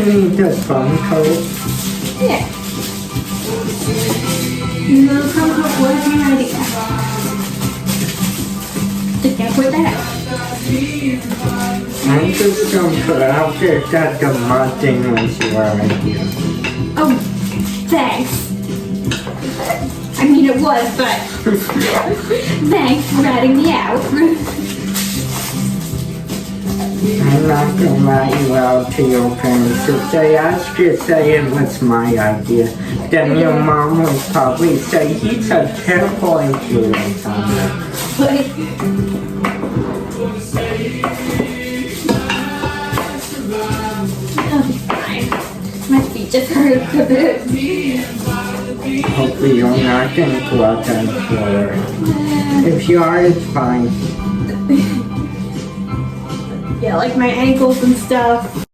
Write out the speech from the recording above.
need the fun coat. Yeah. Nó không hợp với hai đi cả. Just can't put that. I'm just gonna put out there that the mud thing was your idea. Oh, thanks. I mean, it was, but thanks for ratting me out. I'm not gonna rat you out to your parents. If they ask you, say it was my idea. Then your mom will probably say he's a terrible influence on you. But I'll be fine. My feet just hurt a bit. Hopefully you're not gonna go out on the floor. If you are, it's fine. Yeah, like my ankles and stuff.